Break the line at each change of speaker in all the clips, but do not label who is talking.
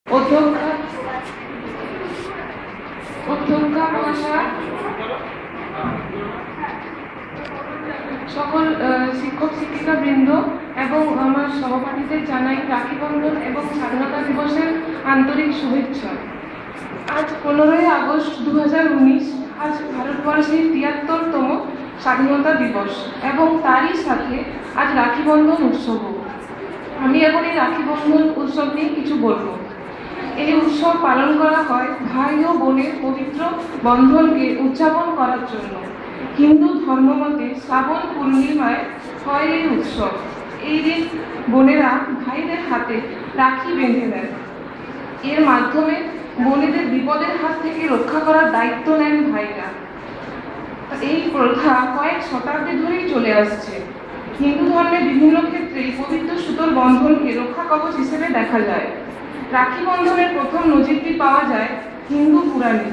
অধ্যক্ষা মহাশয়া, সকল শিক্ষক শিক্ষিকা বৃন্দ এবং আমার সহপাঠীদের জানাই রাখি বন্ধন এবং স্বাধীনতা দিবসের আন্তরিক শুভেচ্ছা। আজ 15ই আগস্ট 2019, আজ ভারতবর্ষের 73তম স্বাধীনতা দিবস এবং তারই সাথে আজ রাখি বন্ধন উৎসবও। আমি এখন এই রাখি বন্ধন উৎসব নিয়ে কিছু বলবো। এই উৎসব পালন করা হয় ভাই ও বোনের পবিত্র বন্ধনকে উদযাপন করার জন্য। হিন্দু ধর্মমতে শ্রাবণ পূর্ণিমায় হয় এই উৎসব। এই দিন বোনেরা ভাইদের হাতে রাখি বেঁধে দেন। এর মাধ্যমে বোনেদের বিপদের হাত থেকে রক্ষা করার দায়িত্ব নেন ভাইরা। এই প্রথা কয়েক শতাব্দী ধরেই চলে আসছে। হিন্দু ধর্মে বিভিন্ন ক্ষেত্রে পবিত্র সুতোর বন্ধনকে রক্ষা কবচ হিসেবে দেখা যায়। রাখি বন্ধনের প্রথম নজিরটি পাওয়া যায় হিন্দু পুরাণে।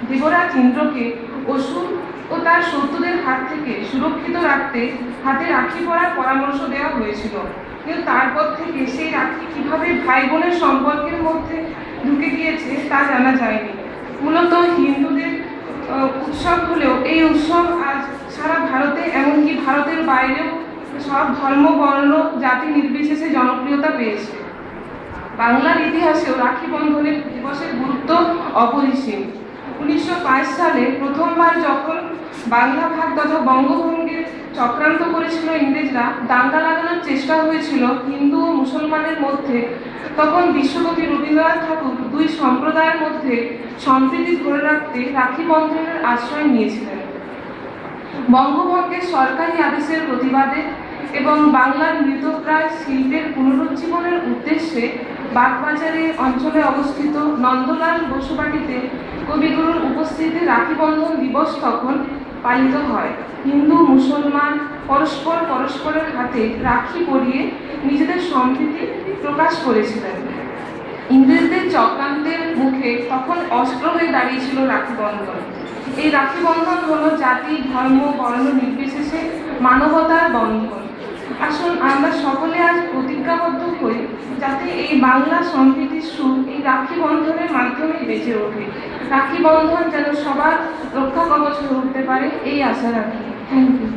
দেবরাজ ইন্দ্রকে অসুর ও তার শত্রুদের হাত থেকে সুরক্ষিত রাখতে হাতে রাখি পরার পরামর্শ দেওয়া হয়েছিল, কিন্তু তারপর থেকে সেই রাখি কিভাবে ভাই বোনের সম্পর্কের মধ্যে ঢুকে গিয়েছে তা জানা যায়নি। মূলত হিন্দুদের উৎসব হলেও এই উৎসব আজ সারা ভারতে, এমনকি ভারতের বাইরেও সব ধর্ম বর্ণ জাতি নির্বিশেষে জনপ্রিয়তা পেয়েছে। বাংলার ইতিহাসেও রাখি বন্ধনের দিবসের গুরুত্ব অপরিসীম। 1905 সালে প্রথমবার যখন বাংলা ভাগ তথা বঙ্গভঙ্গের চক্রান্ত করেছিল ইংরেজরা, দাঙ্গা লাগানোর চেষ্টা হয়েছিল হিন্দু ও মুসলমানের মধ্যে, তখন বিশ্বকবি রবীন্দ্রনাথ ঠাকুর দুই সম্প্রদায়ের মধ্যে সম্প্রীতি ধরে রাখতে রাখি বন্ধনের আশ্রয় নিয়েছিলেন। বঙ্গভঙ্গের সরকারি আদেশের প্রতিবাদে এবং বাংলার মৃতপ্রায় শিল্পের পুনরুজ্জীবনের উদ্দেশ্যে বাগবাজারে অঞ্চলে অবস্থিত নন্দলাল বসুবাটিতে কবিগুরুর উপস্থিতিতে রাখি বন্ধন দিবস তখন পালিত হয়। হিন্দু মুসলমান পরস্পরের হাতে রাখি পরিয়ে নিজেদের সম্প্রীতি প্রকাশ করেছিলেন। ইংরেজদের চক্রান্তের মুখে তখন অস্ত্র হয়ে দাঁড়িয়েছিল রাখি বন্ধন। এই রাখি বন্ধন হলো জাতি ধর্ম বর্ণ নির্বিশেষে মানবতার বন্ধন। আসুন আমরা সকলে আজ প্রতিজ্ঞাবদ্ধ হই যাতে এই বাংলা সম্প্রীতির সুর এই রাখি বন্ধনের মাধ্যমে বেঁচে ওঠে। রাখি বন্ধন যেন সবার রক্ষা কবচ হয়ে উঠতে পারে, এই আশা রাখি। Thank you.